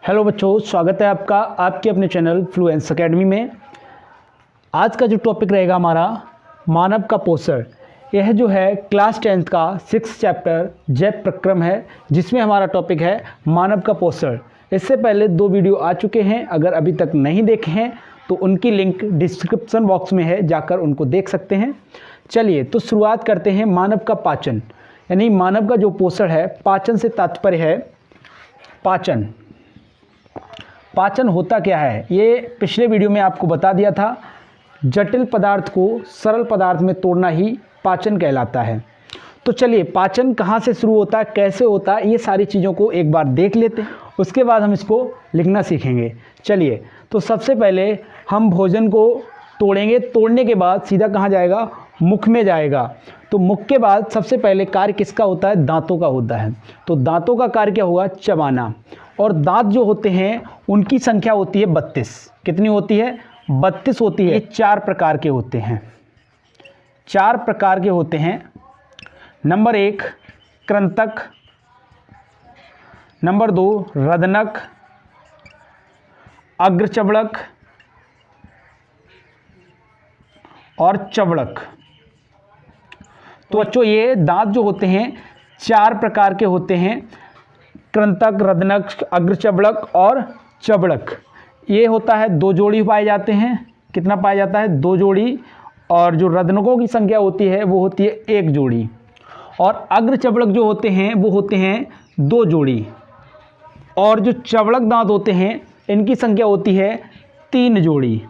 Hello बच्चों, स्वागत है आपका आपके अपने चैनल फ्लुएंस एकेडमी में। आज का जो टॉपिक रहेगा हमारा मानव का पोषण। यह जो है क्लास 10th का 6th चैप्टर जैव प्रक्रम है, जिसमें हमारा टॉपिक है मानव का पोषण। इससे पहले 2 वीडियो आ चुके हैं, अगर अभी तक नहीं देखे हैं तो उनकी लिंक डिस्क्रिप्शन बॉक्स में है, जाकर उनको देख सकते हैं। चलिए तो शुरुआत करते हैं। मानव का पाचन यानी मानव का जो पोषण है, पाचन से तात्पर्य है पाचन। पाचन होता क्या है, ये पिछले वीडियो में आपको बता दिया था। जटिल पदार्थ को सरल पदार्थ में तोड़ना ही पाचन कहलाता है। तो चलिए, पाचन कहाँ से शुरू होता है, कैसे होता है, ये सारी चीज़ों को एक बार देख लेते हैं, उसके बाद हम इसको लिखना सीखेंगे। चलिए, तो सबसे पहले हम भोजन को तोड़ेंगे। तोड़ने के बाद सीधा कहाँ जाएगा, मुख में जाएगा। तो मुख के बाद सबसे पहले कार्य किसका होता है, दांतों का होता है। तो दांतों का कार्य क्या होगा, चबाना। और दांत जो होते हैं उनकी संख्या होती है 32। कितनी होती है, 32 होती है। ये 4 प्रकार के होते हैं, 4 प्रकार के होते हैं। नंबर 1 कृंतक, नंबर 2 रदनक, अग्रचबड़क और चबड़क। तो बच्चों, ये दांत जो होते हैं 4 प्रकार के होते हैं, कृंतक, रदनक, अग्रचबड़क और चबड़क। ये होता है 2 जोड़ी पाए जाते हैं। कितना पाया जाता है, 2 जोड़ी। और जो रदनकों की संख्या होती है वो होती है 1 जोड़ी। और अग्रचबड़क जो होते हैं वो होते हैं 2 जोड़ी। और जो चबड़क दांत होते हैं इनकी संख्या होती है 3 जोड़ी।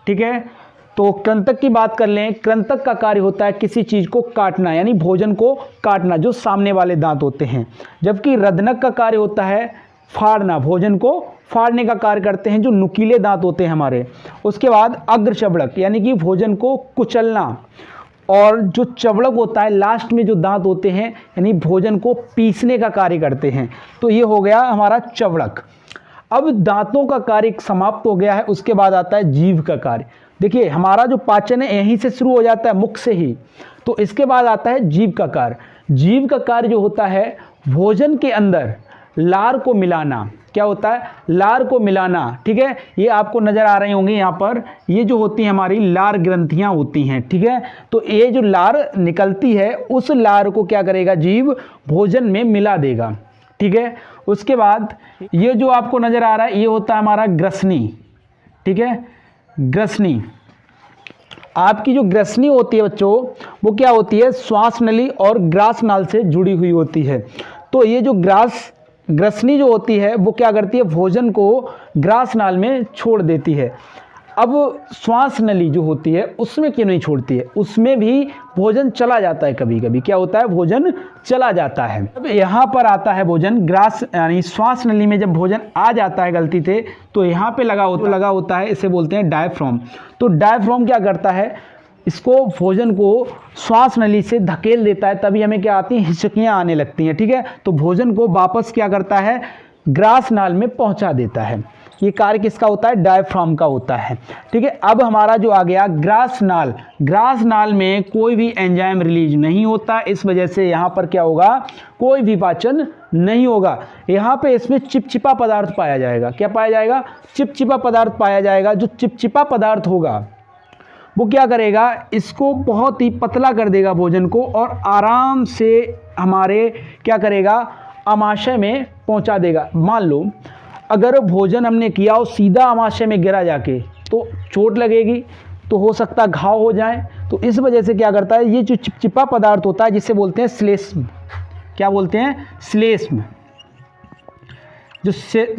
ठीक है। तो कृंतक की बात कर लें। कृंतक का कार्य होता है किसी चीज़ को काटना, यानी भोजन को काटना, जो सामने वाले दांत होते हैं। जबकि रदनक का कार्य होता है फाड़ना, भोजन को फाड़ने का कार्य करते हैं जो नुकीले दांत होते हैं हमारे। उसके बाद अग्रचबड़क यानी कि भोजन को कुचलना। और जो चबड़क होता है लास्ट में जो दांत होते हैं, यानी भोजन को पीसने का कार्य करते हैं। तो ये हो गया हमारा चबड़क। अब दांतों का कार्य समाप्त हो गया है, उसके बाद आता है जीभ का कार्य। देखिए, हमारा जो पाचन है यहीं से शुरू हो जाता है, मुख से ही। तो इसके बाद आता है जीभ का कार्य। जीभ का कार्य जो होता है भोजन के अंदर लार को मिलाना। क्या होता है, लार को मिलाना। ठीक है, ये आपको नजर आ रही होंगी यहाँ पर, ये जो होती हैं हमारी लार ग्रंथियाँ होती हैं। ठीक है, तो ये जो लार निकलती है उस लार को क्या करेगा, जीभ भोजन में मिला देगा। ठीक है, उसके बाद ये जो आपको नजर आ रहा है ये होता है हमारा ग्रसनी। ठीक है, ग्रसनी। आपकी जो ग्रसनी होती है बच्चों, वो क्या होती है, श्वास नली और ग्रास नाल से जुड़ी हुई होती है। तो ये जो ग्रसनी जो होती है वो क्या करती है, भोजन को ग्रास नाल में छोड़ देती है। अब श्वास नली जो होती है उसमें क्यों नहीं छोड़ती है, उसमें भी भोजन चला जाता है। कभी कभी क्या होता है, भोजन चला जाता है। अब यहाँ पर आता है भोजन ग्रास यानी श्वास नली में जब भोजन आ जाता है गलती से, तो यहाँ पे लगा होता है, इसे बोलते हैं डायफ्राम। तो डायफ्राम क्या करता है, इसको भोजन को श्वास नली से धकेल देता है, तभी हमें क्या आती है, हिचकियाँ आने लगती हैं। ठीक है, तो भोजन को वापस क्या करता है, ग्रास नाल में पहुँचा देता है। ये कार्य किसका होता है, डायफ्राम का होता है। ठीक है, अब हमारा जो आ गया ग्रास नाल। ग्रास नाल में कोई भी एंजाइम रिलीज नहीं होता, इस वजह से यहाँ पर क्या होगा, कोई भी पाचन नहीं होगा। यहाँ पे इसमें चिपचिपा पदार्थ पाया जाएगा। क्या पाया जाएगा, चिपचिपा पदार्थ पाया जाएगा। जो चिपचिपा पदार्थ होगा वो क्या करेगा, इसको बहुत ही पतला कर देगा भोजन को, और आराम से हमारे क्या करेगा, आमाशय में पहुँचा देगा। मान लो अगर भोजन हमने किया और सीधा आमाशय में गिरा जाके, तो चोट लगेगी, तो हो सकता घाव हो जाए। तो इस वजह से क्या करता है, ये जो चिपचिपा पदार्थ होता है जिसे बोलते हैं श्लेष्म। क्या बोलते हैं, श्लेष्म। जो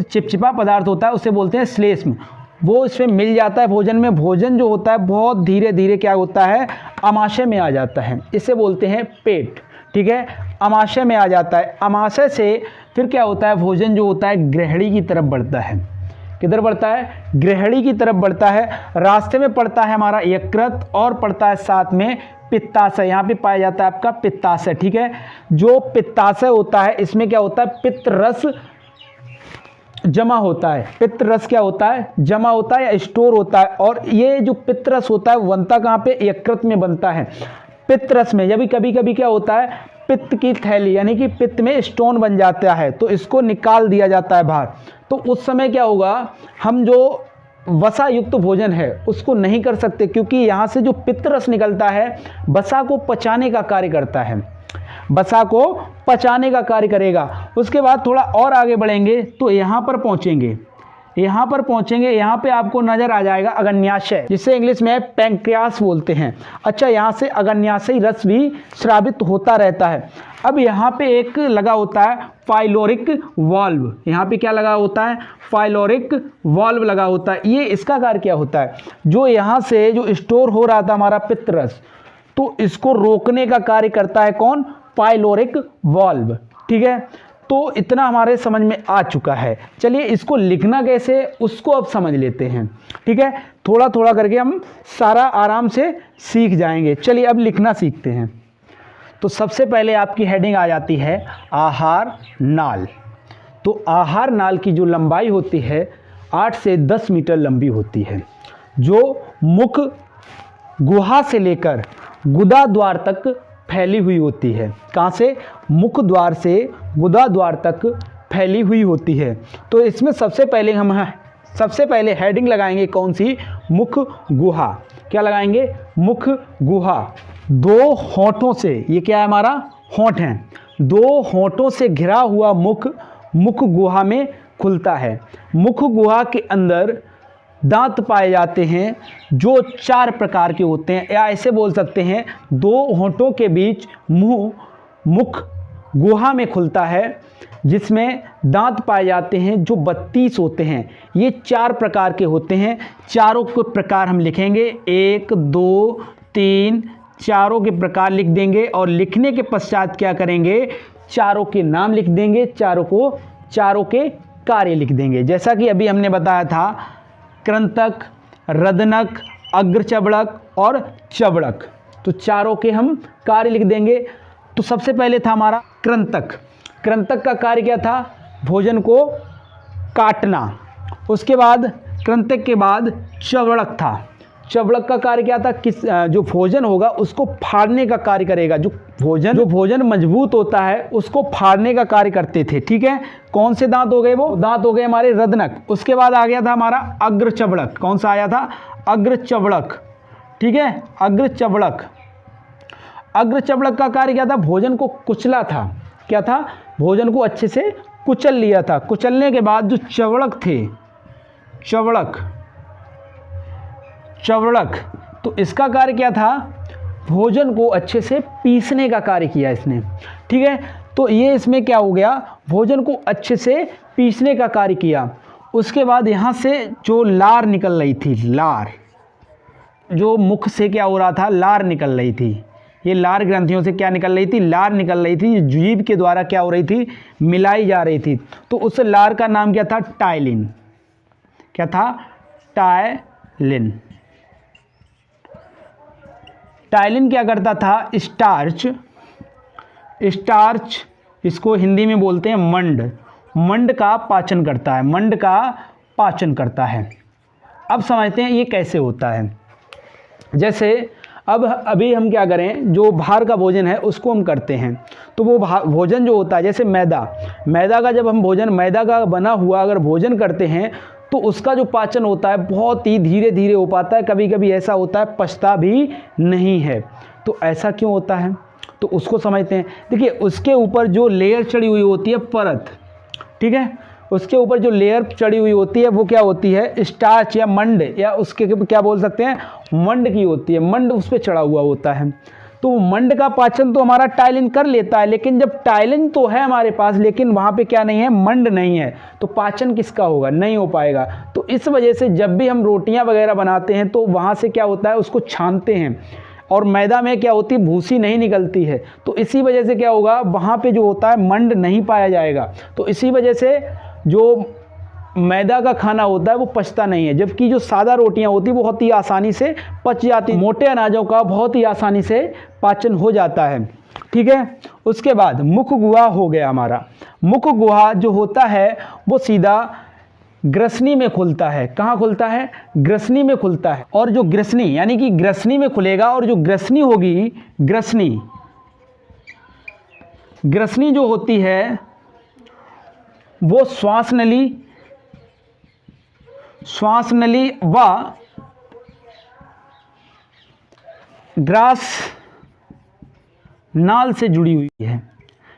चिपचिपा पदार्थ होता है उसे बोलते हैं श्लेष्म। वो इसमें मिल जाता है भोजन में। भोजन जो होता है बहुत धीरे धीरे क्या होता है, आमाशय में आ जाता है। इसे बोलते हैं पेट। ठीक है, आमाशय में आ जाता है। आमाशय से फिर क्या होता है, भोजन जो होता है ग्रहणी की तरफ बढ़ता है। किधर बढ़ता है, ग्रहणी की तरफ बढ़ता है। रास्ते में पड़ता है हमारा यकृत और पड़ता है साथ में पित्ताशय। यहाँ पे पाया जाता है आपका पित्ताशय। ठीक है, जो पित्ताशय होता है इसमें क्या होता है, पित्त रस जमा होता है। पित्त रस क्या होता है, जमा होता है या स्टोर होता है। और ये जो पित्त रस होता है बनता कहाँ पे, यकृत में बनता है। पित्त रस में जब कभी कभी क्या होता है, पित्त की थैली यानी कि पित्त में स्टोन बन जाता है तो इसको निकाल दिया जाता है बाहर। तो उस समय क्या होगा, हम जो वसा युक्त भोजन है उसको नहीं कर सकते, क्योंकि यहाँ से जो पित्त रस निकलता है वसा को पचाने का कार्य करता है, वसा को पचाने का कार्य करेगा। उसके बाद थोड़ा और आगे बढ़ेंगे तो यहाँ पर पहुँचेंगे, यहाँ पे आपको नज़र आ जाएगा अग्न्याशय, जिसे इंग्लिश में पैंक्रियास बोलते हैं। अच्छा, यहाँ से अग्न्याशयी रस भी स्रावित होता रहता है। अब यहाँ पे एक लगा होता है पाइलोरिक वाल्व, यहाँ पे क्या लगा होता है, पाइलोरिक वाल्व लगा होता है। ये इसका कार्य क्या होता है, जो यहाँ से जो स्टोर हो रहा था हमारा पित्त रस, तो इसको रोकने का कार्य करता है कौन, पाइलोरिक वाल्व। ठीक है, तो इतना हमारे समझ में आ चुका है। चलिए इसको लिखना कैसे उसको अब समझ लेते हैं। ठीक है, थोड़ा थोड़ा करके हम सारा आराम से सीख जाएंगे। चलिए अब लिखना सीखते हैं। तो सबसे पहले आपकी हेडिंग आ जाती है आहार नाल। तो आहार नाल की जो लंबाई होती है 8 से 10 मीटर लंबी होती है, जो मुख गुहा से लेकर गुदा द्वार तक फैली हुई होती है। कहाँ से, मुख द्वार से गुदा द्वार तक फैली हुई होती है। तो इसमें सबसे पहले हेडिंग लगाएंगे कौन सी, मुख गुहा। क्या लगाएंगे, मुख गुहा। 2 होंठों से, ये क्या है हमारा, होंठ हैं, 2 होंठों से घिरा हुआ मुख गुहा में खुलता है। मुख गुहा के अंदर दांत पाए जाते हैं जो 4 प्रकार के होते हैं, या ऐसे बोल सकते हैं 2 होंठों के बीच मुख गुहा में खुलता है, जिसमें दांत पाए जाते हैं जो 32 होते हैं। ये 4 प्रकार के होते हैं। चारों के प्रकार हम लिखेंगे, 1 2 3, चारों के प्रकार लिख देंगे। और लिखने के पश्चात क्या करेंगे, चारों के नाम लिख देंगे, चारों के कार्य लिख देंगे। जैसा कि अभी हमने बताया था, कृंतक, रदनक, अग्रचबड़क और चबड़क, तो चारों के हम कार्य लिख देंगे। तो सबसे पहले था हमारा कृंतक। कृंतक का कार्य क्या था, भोजन को काटना। उसके बाद कृंतक के बाद चबड़क था। चबड़क का कार्य क्या था, जो भोजन होगा उसको फाड़ने का कार्य करेगा। जो भोजन मजबूत होता है उसको फाड़ने का कार्य करते थे। ठीक है, कौन से दांत हो गए, वो दांत हो गए हमारे रदनक। उसके बाद आ गया था हमारा अग्रचबड़क। कौन सा आया था, अग्रचबड़क। ठीक है, अग्रचबड़क। अग्रचबड़क का कार्य क्या था, भोजन को कुचला था। क्या था, भोजन को अच्छे से कुचल लिया था। कुचलने के बाद जो चबड़क थे, चबड़क, तो इसका कार्य क्या था, भोजन को अच्छे से पीसने का कार्य किया इसने। ठीक है, तो ये इसमें क्या हो गया, भोजन को अच्छे से पीसने का कार्य किया। उसके बाद यहाँ से जो लार निकल रही थी, लार, जो मुख से क्या हो रहा था, लार निकल रही थी। ये लार ग्रंथियों से क्या निकल रही थी, लार निकल रही थी, जीभ के द्वारा क्या हो रही थी, मिलाई जा रही थी। तो उस लार का नाम क्या था, टाइलिन। क्या था, टाइलिन। टाइलिन क्या करता था, स्टार्च, इसको हिंदी में बोलते हैं मंड का पाचन करता है, मंड का पाचन करता है। अब समझते हैं ये कैसे होता है। जैसे अभी हम क्या करें, जो बाहर का भोजन है उसको हम करते हैं, तो वो भोजन जो होता है, जैसे मैदा का जब हम मैदा का बना हुआ अगर भोजन करते हैं तो उसका जो पाचन होता है बहुत ही धीरे धीरे हो पाता है। कभी कभी ऐसा होता है पचता भी नहीं है। तो ऐसा क्यों होता है, तो उसको समझते हैं। देखिए, उसके ऊपर जो लेयर चढ़ी हुई होती है, परत, ठीक है, उसके ऊपर जो लेयर चढ़ी हुई होती है वो क्या होती है, स्टार्च या मंड, या उसके क्या बोल सकते हैं, मंड की होती है। मंड उस पर चढ़ा हुआ होता है। तो मंड का पाचन तो हमारा टाइलिन कर लेता है, लेकिन जब टाइलिन तो है हमारे पास, लेकिन वहाँ पे क्या नहीं है, मंड नहीं है, तो पाचन किसका होगा, नहीं हो पाएगा। तो इस वजह से जब भी हम रोटियां वगैरह बनाते हैं तो वहाँ से क्या होता है, उसको छानते हैं, और मैदा में क्या होती है, भूसी नहीं निकलती है। तो इसी वजह से क्या होगा, वहाँ पे जो होता है मंड नहीं पाया जाएगा। तो इसी वजह से जो मैदा का खाना होता है वो पचता नहीं है, जबकि जो सादा रोटियां होती है बहुत ही आसानी से पच जाती। मोटे अनाजों का बहुत ही आसानी से पाचन हो जाता है। ठीक है, उसके बाद मुख गुहा हो गया हमारा। मुख गुहा जो होता है वो सीधा ग्रसनी में खुलता है। कहाँ खुलता है, ग्रसनी में खुलता है। और जो ग्रसनी यानी कि ग्रसनी में खुलेगा, और जो ग्रसनी होगी, ग्रसनी ग्रसनी जो होती है वो श्वास नली व ग्रास नाल से जुड़ी हुई है।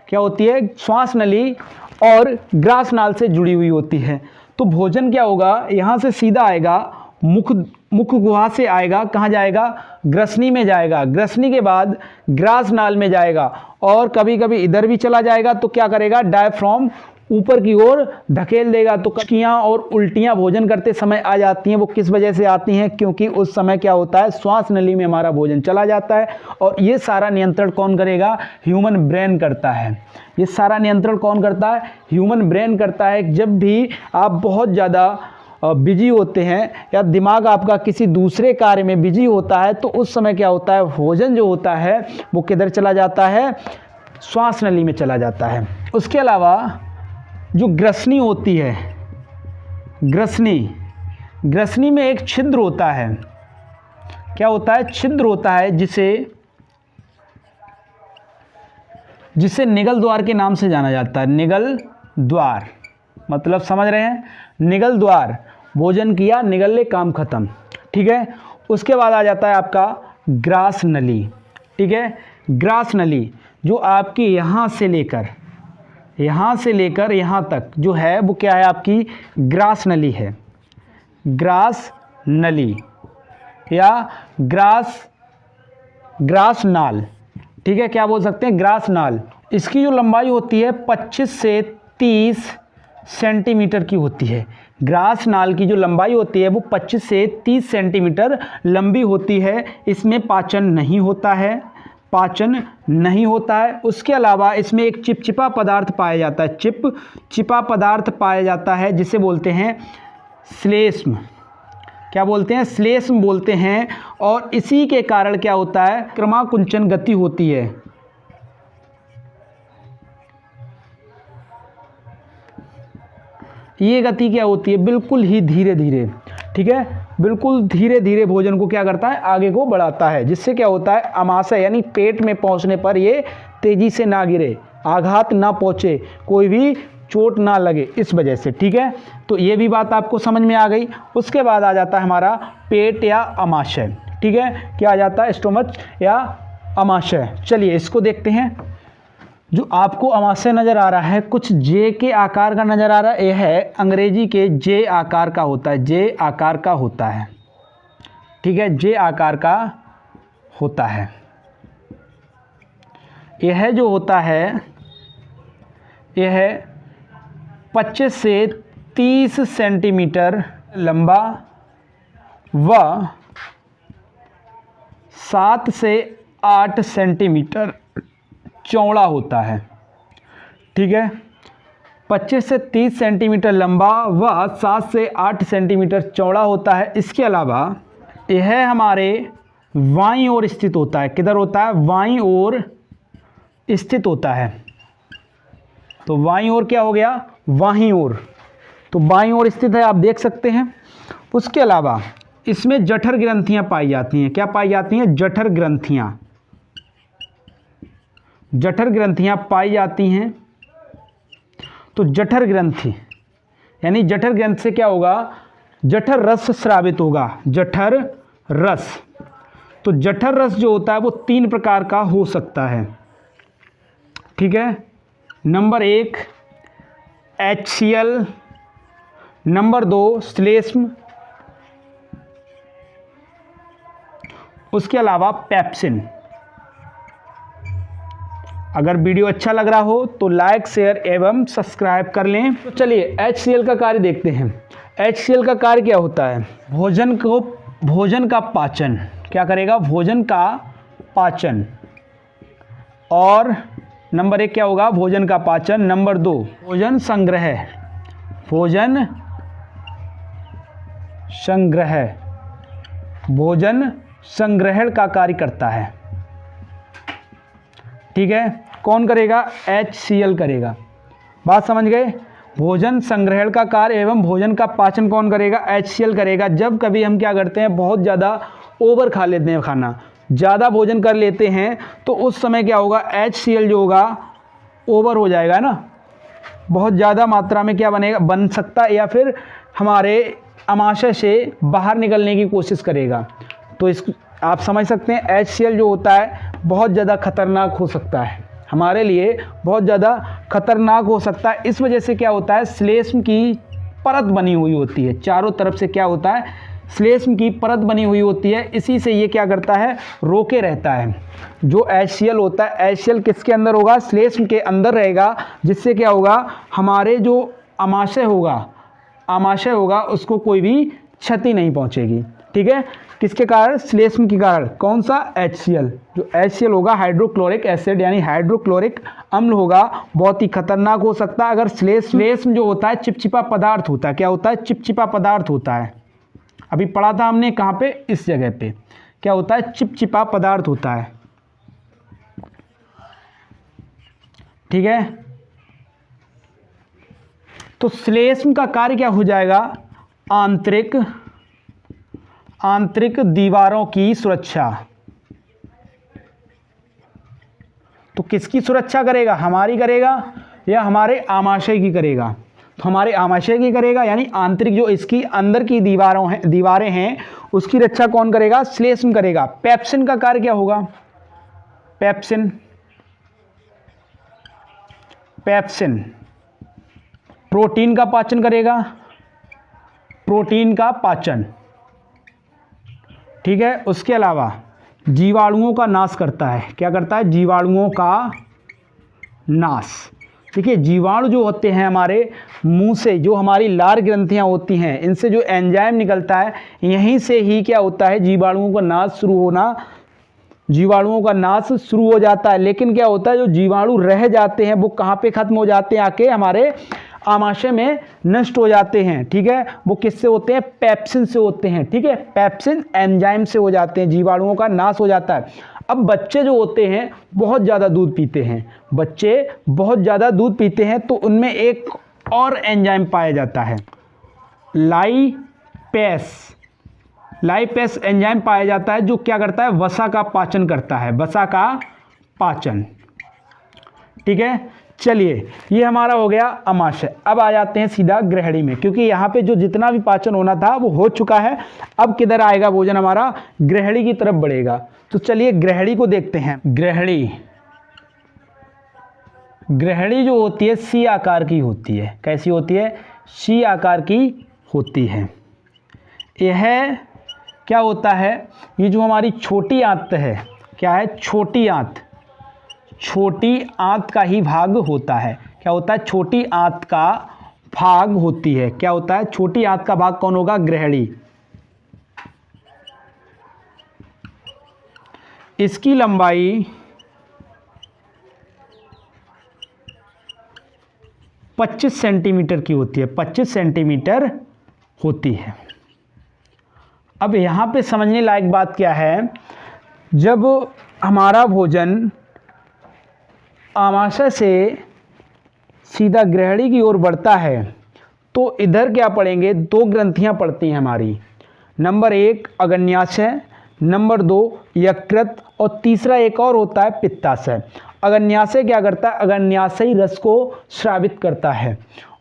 क्या होती है? श्वास नली और ग्रास नाल से जुड़ी हुई होती है। तो भोजन क्या होगा, यहाँ से सीधा आएगा, मुख गुहा से आएगा, कहाँ जाएगा? ग्रसनी में जाएगा। ग्रसनी के बाद ग्रास नाल में जाएगा और कभी कभी इधर भी चला जाएगा। तो क्या करेगा? डायफ्राम ऊपर की ओर धकेल देगा। तो कचकियाँ और उल्टियाँ भोजन करते समय आ जाती हैं। वो किस वजह से आती हैं? क्योंकि उस समय क्या होता है, श्वास नली में हमारा भोजन चला जाता है। और ये सारा नियंत्रण कौन करेगा? ह्यूमन ब्रेन करता है। ये सारा नियंत्रण कौन करता है? ह्यूमन ब्रेन करता है। जब भी आप बहुत ज़्यादा बिजी होते हैं या दिमाग आपका किसी दूसरे कार्य में बिजी होता है, तो उस समय क्या होता है, भोजन जो होता है वो किधर चला जाता है? श्वास नली में चला जाता है। उसके अलावा जो ग्रसनी होती है, ग्रसनी में एक छिद्र होता है। क्या होता है? छिद्र होता है, जिसे निगल द्वार के नाम से जाना जाता है। निगल द्वार मतलब समझ रहे हैं? निगल द्वार, भोजन किया, निगल ले, काम खत्म। ठीक है। उसके बाद आ जाता है आपका ग्रास नली। ठीक है। ग्रास नली जो आपकी यहाँ से लेकर यहाँ तक जो है वो क्या है? आपकी ग्रास नली है। ग्रास नली या ग्रास नाल। ठीक है। क्या बोल सकते हैं? ग्रास नाल। इसकी जो लंबाई होती है 25 से 30 सेंटीमीटर की होती है। ग्रास नाल की जो लंबाई होती है वो 25 से 30 सेंटीमीटर लंबी होती है। इसमें पाचन नहीं होता है। उसके अलावा इसमें एक चिपचिपा पदार्थ पाया जाता है। चिपचिपा पदार्थ पाया जाता है जिसे बोलते हैं श्लेष्म। क्या बोलते हैं? श्लेष्म बोलते हैं। और इसी के कारण क्या होता है? क्रमाकुंचन गति होती है। ये गति क्या होती है? बिल्कुल ही धीरे धीरे। ठीक है। बिल्कुल धीरे धीरे भोजन को क्या करता है? आगे को बढ़ाता है। जिससे क्या होता है? आमाशय यानी पेट में पहुंचने पर ये तेजी से ना गिरे, आघात ना पहुंचे, कोई भी चोट ना लगे, इस वजह से। ठीक है। तो ये भी बात आपको समझ में आ गई। उसके बाद आ जाता है हमारा पेट या अमाशय। ठीक है। क्या आ जाता है? स्टोमच या अमाशय। चलिए इसको देखते हैं। जो आपको अमाशय नज़र आ रहा है कुछ जे के आकार का नज़र आ रहा है, यह है अंग्रेजी के जे आकार का होता है। जे आकार का होता है। ठीक है। जे आकार का होता है। यह जो होता है यह 25 से 30 सेंटीमीटर लंबा व 7 से 8 सेंटीमीटर चौड़ा होता है। ठीक है। 25 से 30 सेंटीमीटर लंबा व 7 से 8 सेंटीमीटर चौड़ा होता है। इसके अलावा यह हमारे बाईं ओर स्थित होता है। किधर होता है? बाईं ओर स्थित होता है। तो बाईं ओर क्या हो गया? बाईं ओर। तो बाईं ओर स्थित है, आप देख सकते हैं। उसके अलावा इसमें जठर ग्रंथियां पाई जाती हैं। क्या पाई जाती हैं? जठर ग्रंथियां। जठर ग्रंथियां पाई जाती हैं। तो जठर ग्रंथि यानी जठर ग्रंथि से क्या होगा? जठर रस स्रावित होगा। जठर रस। तो जठर रस जो होता है वो 3 प्रकार का हो सकता है। ठीक है। नंबर 1 HCl, नंबर 2 श्लेष्म, उसके अलावा पेप्सिन। अगर वीडियो अच्छा लग रहा हो तो लाइक, शेयर एवं सब्सक्राइब कर लें। तो चलिए HCl का कार्य देखते हैं। HCl का कार्य क्या होता है? भोजन का पाचन। क्या करेगा? भोजन का पाचन। और नंबर 1 क्या होगा? भोजन का पाचन। नंबर 2 भोजन संग्रह। भोजन संग्रहण का कार्य करता है। ठीक है। कौन करेगा? HCl करेगा। बात समझ गए? भोजन संग्रहण का कार्य एवं भोजन का पाचन कौन करेगा? HCl करेगा। जब कभी हम क्या करते हैं, बहुत ज़्यादा ओवर खा लेते हैं, खाना ज़्यादा भोजन कर लेते हैं, तो उस समय क्या होगा? HCl जो होगा ओवर हो जाएगा ना, बहुत ज़्यादा मात्रा में क्या बनेगा, बन सकता है, या फिर हमारे आमाशय से बाहर निकलने की कोशिश करेगा। तो इस आप समझ सकते हैं HCl जो होता है बहुत ज़्यादा खतरनाक हो सकता है, हमारे लिए बहुत ज़्यादा खतरनाक हो सकता है। इस वजह से क्या होता है, श्लेष्म की परत बनी हुई होती है, चारों तरफ से क्या होता है, श्लेष्म की परत बनी हुई होती है, इसी से ये क्या करता है, रोके रहता है। जो HCl होता है, HCl किसके अंदर होगा, श्लेष्म के अंदर रहेगा, जिससे क्या होगा, हमारे जो आमाशय होगा उसको कोई भी क्षति नहीं पहुंचेगी। ठीक है, किसके कारण, श्लेष्म के कारण। कौन सा, HCl। जो HCl होगा हाइड्रोक्लोरिक एसिड यानी हाइड्रोक्लोरिक अम्ल होगा, बहुत ही खतरनाक हो सकता है। अगर श्लेष्म जो होता है चिपचिपा पदार्थ होता है, क्या होता है, चिपचिपा पदार्थ होता है। अभी पढ़ा था हमने कहाँ पे, इस जगह पे, क्या होता है, चिपचिपा पदार्थ होता है। ठीक है, तो श्लेष्म का कार्य क्या हो जाएगा, आंतरिक दीवारों की सुरक्षा। तो किसकी सुरक्षा करेगा, हमारी करेगा या हमारे आमाशय की करेगा, तो हमारे आमाशय की करेगा, यानी आंतरिक जो इसकी अंदर की दीवारें हैं उसकी रक्षा कौन करेगा, श्लेष्म करेगा। पेप्सिन का कार्य क्या होगा, पेप्सिन प्रोटीन का पाचन करेगा, प्रोटीन का पाचन। ठीक है, उसके अलावा जीवाणुओं का नाश करता है, क्या करता है, जीवाणुओं का नाश। देखिए जीवाणु जो होते हैं हमारे मुंह से, जो हमारी लार ग्रंथियां होती हैं, इनसे जो एंजाइम निकलता है, यहीं से ही क्या होता है, जीवाणुओं का नाश शुरू हो जाता है। लेकिन क्या होता है, जो जीवाणु रह जाते हैं वो कहाँ पे खत्म हो जाते हैं, आके हमारे आमाशय में नष्ट हो जाते हैं। ठीक है, वो किससे होते हैं, पेप्सिन से होते हैं। ठीक है, पेप्सिन एंजाइम से हो जाते हैं, जीवाणुओं का नाश हो जाता है। अब बच्चे जो होते हैं बहुत ज़्यादा दूध पीते हैं, तो उनमें एक और एंजाइम पाया जाता है, लाइपेस एंजाइम पाया जाता है, जो क्या करता है, वसा का पाचन करता है, वसा का पाचन। ठीक है, चलिए ये हमारा हो गया आमाशय। अब आ जाते हैं सीधा ग्रहणी में, क्योंकि यहाँ पे जो जितना भी पाचन होना था वो हो चुका है। अब किधर आएगा भोजन, हमारा ग्रहणी की तरफ बढ़ेगा। तो चलिए ग्रहणी को देखते हैं। ग्रहणी जो होती है सी आकार की होती है। कैसी होती है, सी आकार की होती है। यह क्या होता है, ये जो हमारी छोटी आंत है, क्या है, छोटी आंत का ही भाग होता है। क्या होता है, छोटी आंत का भाग होती है। क्या होता है, छोटी आंत का भाग कौन होगा, ग्रहणी। इसकी लंबाई 25 सेंटीमीटर की होती है, 25 सेंटीमीटर होती है। अब यहाँ पे समझने लायक बात क्या है, जब हमारा भोजन आमाशय से सीधा ग्रहणी की ओर बढ़ता है तो इधर क्या पड़ेंगे, दो ग्रंथियां पड़ती हैं हमारी। नंबर 1 अग्न्याशय, नंबर 2 यकृत, और तीसरा एक और होता है पित्ताशय। अग्न्याशय क्या करता है, अग्न्याशयी रस को स्रावित करता है,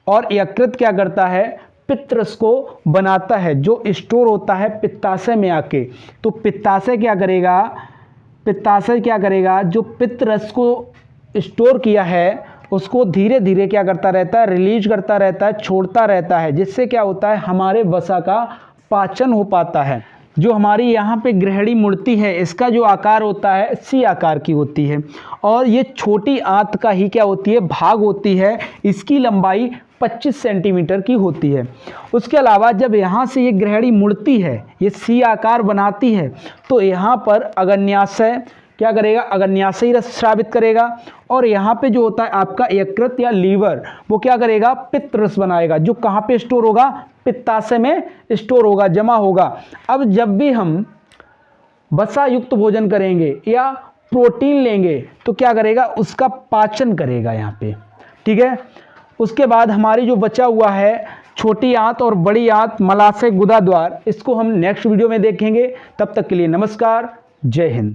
और यकृत क्या करता है, पित्त रस को बनाता है, जो स्टोर होता है पित्ताशय में आके। तो पित्ताशय क्या करेगा, जो पित्त रस को स्टोर किया है उसको धीरे धीरे क्या करता रहता है, रिलीज करता रहता है, छोड़ता रहता है, जिससे क्या होता है, हमारे वसा का पाचन हो पाता है। जो हमारी यहाँ पे ग्रहणी मूर्ति है, इसका जो आकार होता है सी आकार की होती है, और ये छोटी आंत का ही क्या होती है, भाग होती है। इसकी लंबाई 25 सेंटीमीटर की होती है। उसके अलावा जब यहाँ से ये ग्रहणी मुड़ती है, ये सी आकार बनाती है, तो यहाँ पर अग्न्याशय क्या करेगा, अग्न्याशयी रस स्रावित करेगा, और यहाँ पे जो होता है आपका यकृत या लीवर, वो क्या करेगा, पित्त रस बनाएगा, जो कहाँ पे स्टोर होगा, पित्ताशय में स्टोर होगा, जमा होगा। अब जब भी हम वसा युक्त भोजन करेंगे या प्रोटीन लेंगे तो क्या करेगा, उसका पाचन करेगा यहाँ पे। ठीक है, उसके बाद हमारी जो बचा हुआ है छोटी आंत और बड़ी आंत, मलाशय, गुदा द्वार, इसको हम नेक्स्ट वीडियो में देखेंगे। तब तक के लिए नमस्कार, जय हिंद।